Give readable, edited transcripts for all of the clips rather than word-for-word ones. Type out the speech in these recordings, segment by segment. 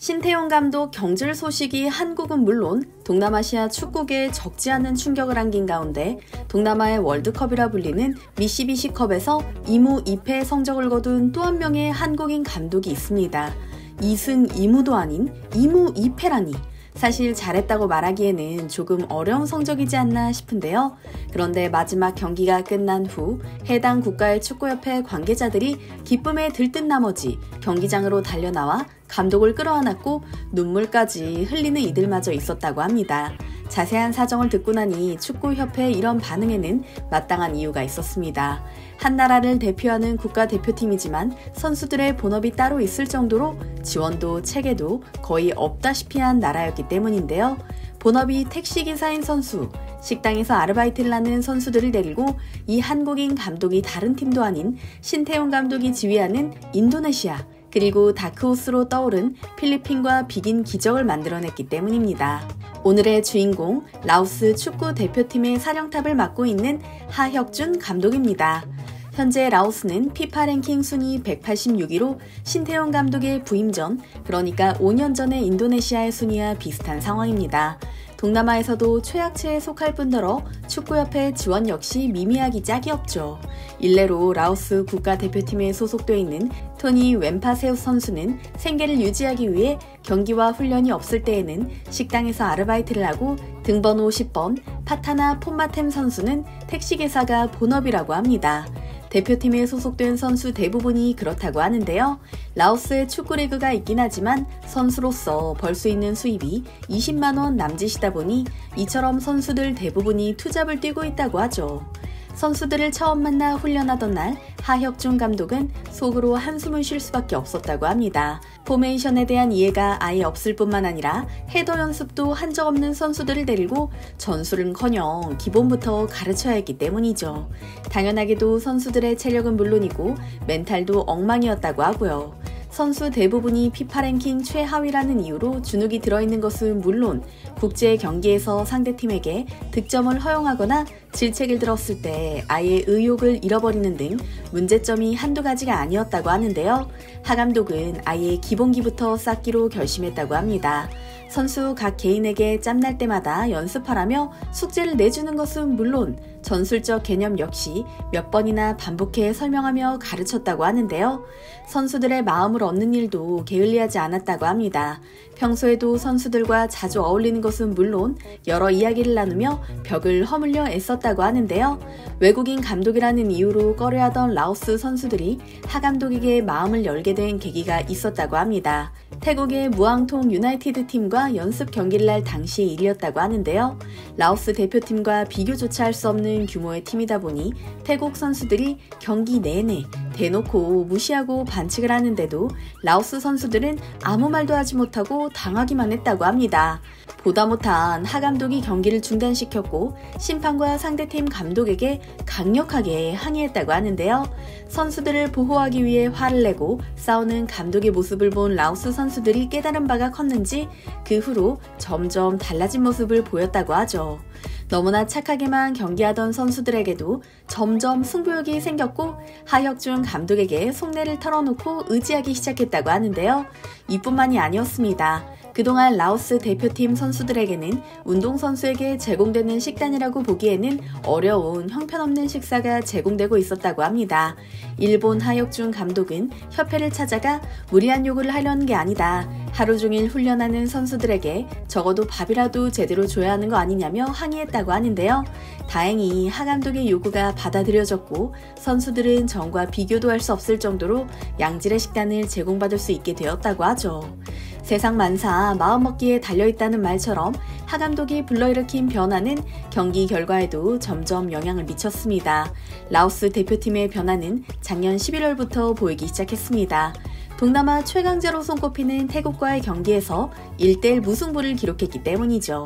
신태용 감독 경질 소식이 한국은 물론 동남아시아 축구계에 적지 않은 충격을 안긴 가운데 동남아의 월드컵이라 불리는 미시비시컵에서 2무 2패 성적을 거둔 또 한 명의 한국인 감독이 있습니다. 2승 2무도 아닌 2무 2패라니. 사실 잘했다고 말하기에는 조금 어려운 성적이지 않나 싶은데요. 그런데 마지막 경기가 끝난 후 해당 국가의 축구협회 관계자들이 기쁨에 들뜬 나머지 경기장으로 달려나와 감독을 끌어안았고 눈물까지 흘리는 이들마저 있었다고 합니다. 자세한 사정을 듣고 나니 축구협회의 이런 반응에는 마땅한 이유가 있었습니다. 한 나라를 대표하는 국가대표팀이지만 선수들의 본업이 따로 있을 정도로 지원도 체계도 거의 없다시피 한 나라였기 때문인데요. 본업이 택시기사인 선수, 식당에서 아르바이트를 하는 선수들을 데리고 이 한국인 감독이 다른 팀도 아닌 신태용 감독이 지휘하는 인도네시아, 그리고 다크호스로 떠오른 필리핀과 비긴 기적을 만들어냈기 때문입니다. 오늘의 주인공, 라오스 축구 대표팀의 사령탑을 맡고 있는 하혁준 감독입니다. 현재 라오스는 피파 랭킹 순위 186위로 신태용 감독의 부임 전, 그러니까 5년 전의 인도네시아의 순위와 비슷한 상황입니다. 동남아에서도 최악체에 속할 뿐더러 축구협회 지원 역시 미미하기 짝이 없죠. 일례로 라오스 국가대표팀에 소속돼 있는 토니 웬파세우 선수는 생계를 유지하기 위해 경기와 훈련이 없을 때에는 식당에서 아르바이트를 하고 등번호 10번 파타나 폼마템 선수는 택시기사가 본업이라고 합니다. 대표팀에 소속된 선수 대부분이 그렇다고 하는데요. 라오스에 축구리그가 있긴 하지만 선수로서 벌 수 있는 수입이 20만원 남짓이다 보니 이처럼 선수들 대부분이 투잡을 뛰고 있다고 하죠. 선수들을 처음 만나 훈련하던 날 하혁준 감독은 속으로 한숨을 쉴 수밖에 없었다고 합니다. 포메이션에 대한 이해가 아예 없을 뿐만 아니라 헤더 연습도 한 적 없는 선수들을 데리고 전술은커녕 기본부터 가르쳐야 했기 때문이죠. 당연하게도 선수들의 체력은 물론이고 멘탈도 엉망이었다고 하고요. 선수 대부분이 피파 랭킹 최하위라는 이유로 주눅이 들어있는 것은 물론 국제 경기에서 상대팀에게 득점을 허용하거나 질책을 들었을 때 아예 의욕을 잃어버리는 등 문제점이 한두 가지가 아니었다고 하는데요. 하 감독은 아예 기본기부터 쌓기로 결심했다고 합니다. 선수 각 개인에게 짬날 때마다 연습하라며 숙제를 내주는 것은 물론 전술적 개념 역시 몇 번이나 반복해 설명하며 가르쳤다고 하는데요. 선수들의 마음을 얻는 일도 게을리하지 않았다고 합니다. 평소에도 선수들과 자주 어울리는 것은 물론 여러 이야기를 나누며 벽을 허물려 애썼다고 하는데요. 외국인 감독이라는 이유로 꺼려하던 라오스 선수들이 하 감독에게 마음을 열게 된 계기가 있었다고 합니다. 태국의 무앙통 유나이티드 팀과 연습 경기를 할 당시의 일이었다고 하는데요. 라오스 대표팀과 비교조차 할 수 없는 규모의 팀이다 보니 태국 선수들이 경기 내내 대놓고 무시하고 반칙을 하는데도 라오스 선수들은 아무 말도 하지 못하고 당하기만 했다고 합니다. 보다 못한 하 감독이 경기를 중단시켰고 심판과 상대팀 감독에게 강력하게 항의했다고 하는데요. 선수들을 보호하기 위해 화를 내고 싸우는 감독의 모습을 본 라오스 선수들이 깨달은 바가 컸는지 그 후로 점점 달라진 모습을 보였다고 하죠. 너무나 착하게만 경기하던 선수들에게도 점점 승부욕이 생겼고 하혁준 감독에게 속내를 털어놓고 의지하기 시작했다고 하는데요. 이뿐만이 아니었습니다. 그동안 라오스 대표팀 선수들에게는 운동선수에게 제공되는 식단이라고 보기에는 어려운 형편없는 식사가 제공되고 있었다고 합니다. 일본 하혁준 감독은 협회를 찾아가 무리한 요구를 하려는 게 아니다. 하루 종일 훈련하는 선수들에게 적어도 밥이라도 제대로 줘야 하는 거 아니냐며 항의했다고 하는데요. 다행히 하 감독의 요구가 받아들여졌고 선수들은 전과 비교도 할 수 없을 정도로 양질의 식단을 제공받을 수 있게 되었다고 하죠. 세상 만사 마음먹기에 달려있다는 말처럼 하 감독이 불러일으킨 변화는 경기 결과에도 점점 영향을 미쳤습니다. 라오스 대표팀의 변화는 작년 11월부터 보이기 시작했습니다. 동남아 최강자로 손꼽히는 태국과의 경기에서 1대1 무승부를 기록했기 때문이죠.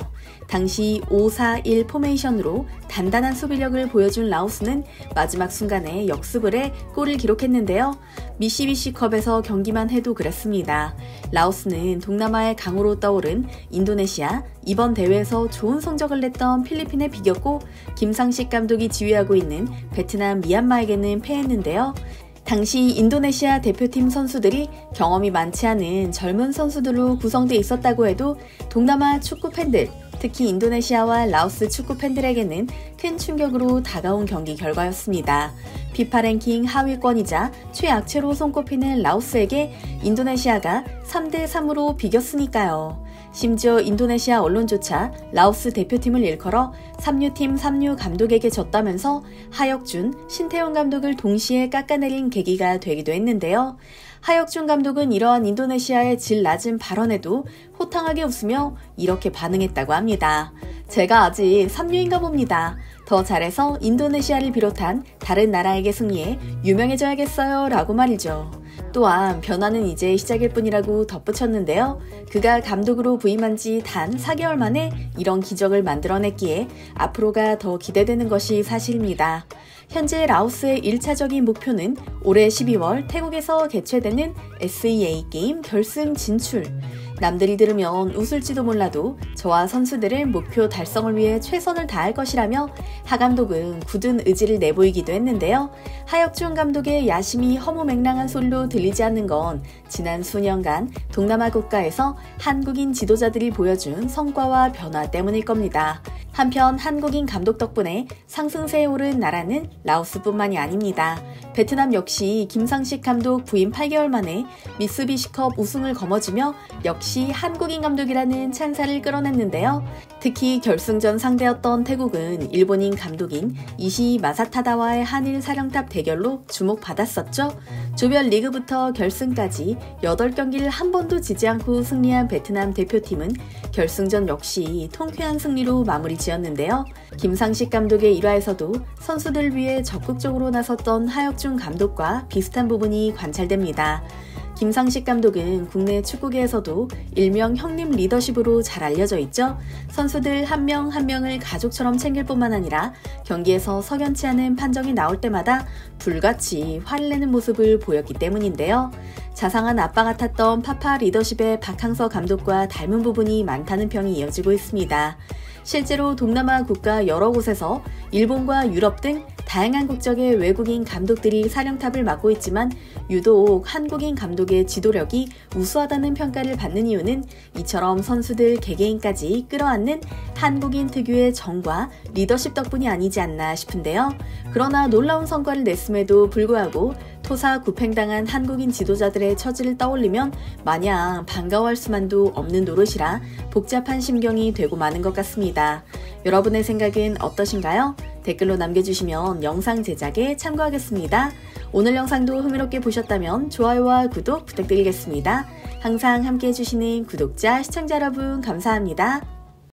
당시 5-4-1 포메이션으로 단단한 수비력을 보여준 라오스는 마지막 순간에 역습을 해 골을 기록했는데요. 미시비시컵에서 경기만 해도 그랬습니다. 라오스는 동남아의 강호로 떠오른 인도네시아, 이번 대회에서 좋은 성적을 냈던 필리핀에 비겼고 김상식 감독이 지휘하고 있는 베트남 미얀마에게는 패했는데요. 당시 인도네시아 대표팀 선수들이 경험이 많지 않은 젊은 선수들로 구성돼 있었다고 해도 동남아 축구 팬들, 특히 인도네시아와 라오스 축구 팬들에게는 큰 충격으로 다가온 경기 결과였습니다. 피파 랭킹 하위권이자 최악체로 손꼽히는 라오스에게 인도네시아가 3대3으로 비겼으니까요. 심지어 인도네시아 언론조차 라오스 대표팀을 일컬어 삼류팀 삼류 감독에게 졌다면서 하혁준, 신태용 감독을 동시에 깎아내린 계기가 되기도 했는데요. 하혁준 감독은 이러한 인도네시아의 질 낮은 발언에도 호탕하게 웃으며 이렇게 반응했다고 합니다. 제가 아직 삼류인가 봅니다. 더 잘해서 인도네시아를 비롯한 다른 나라에게 승리해 유명해져야겠어요 라고 말이죠. 또한 변화는 이제 시작일 뿐이라고 덧붙였는데요. 그가 감독으로 부임한 지 단 4개월 만에 이런 기적을 만들어냈기에 앞으로가 더 기대되는 것이 사실입니다. 현재 라오스의 1차적인 목표는 올해 12월 태국에서 개최되는 SEA 게임 결승 진출. 남들이 들으면 웃을지도 몰라도 저와 선수들은 목표 달성을 위해 최선을 다할 것이라며 하 감독은 굳은 의지를 내보이기도 했는데요. 하혁준 감독의 야심이 허무맹랑한 소리로 들리지 않는 건 지난 수년간 동남아 국가에서 한국인 지도자들이 보여준 성과와 변화 때문일 겁니다. 한편 한국인 감독 덕분에 상승세에 오른 나라는 라오스뿐만이 아닙니다. 베트남 역시 김상식 감독 부임 8개월 만에 미쓰비시컵 우승을 거머쥐며 역시 한국인 감독이라는 찬사를 끌어냈는데요. 특히 결승전 상대였던 태국은 일본인 감독인 이시 마사타다와의 한일 사령탑 대결로 주목받았었죠. 조별 리그부터 결승까지 8경기를 한 번도 지지 않고 승리한 베트남 대표팀은 결승전 역시 통쾌한 승리로 마무리 지었는데요. 김상식 감독의 일화에서도 선수들 위해 적극적으로 나섰던 하혁준 감독과 비슷한 부분이 관찰됩니다. 김상식 감독은 국내 축구계에서도 일명 형님 리더십으로 잘 알려져 있죠. 선수들 한 명 한 명을 가족처럼 챙길 뿐만 아니라 경기에서 석연치 않은 판정이 나올 때마다 불같이 화를 내는 모습을 보였기 때문인데요. 자상한 아빠 같았던 파파 리더십의 박항서 감독과 닮은 부분이 많다는 평이 이어지고 있습니다. 실제로 동남아 국가 여러 곳에서 일본과 유럽 등 다양한 국적의 외국인 감독들이 사령탑을 맡고 있지만 유독 한국인 감독의 지도력이 우수하다는 평가를 받는 이유는 이처럼 선수들 개개인까지 끌어안는 한국인 특유의 정과 리더십 덕분이 아니지 않나 싶은데요. 그러나 놀라운 성과를 냈음에도 불구하고 토사구팽당한 한국인 지도자들의 처지를 떠올리면 마냥 반가워할 수만도 없는 노릇이라 복잡한 심경이 되고 마는 것 같습니다. 여러분의 생각은 어떠신가요? 댓글로 남겨주시면 영상 제작에 참고하겠습니다. 오늘 영상도 흥미롭게 보셨다면 좋아요와 구독 부탁드리겠습니다. 항상 함께 해주시는 구독자, 시청자 여러분 감사합니다.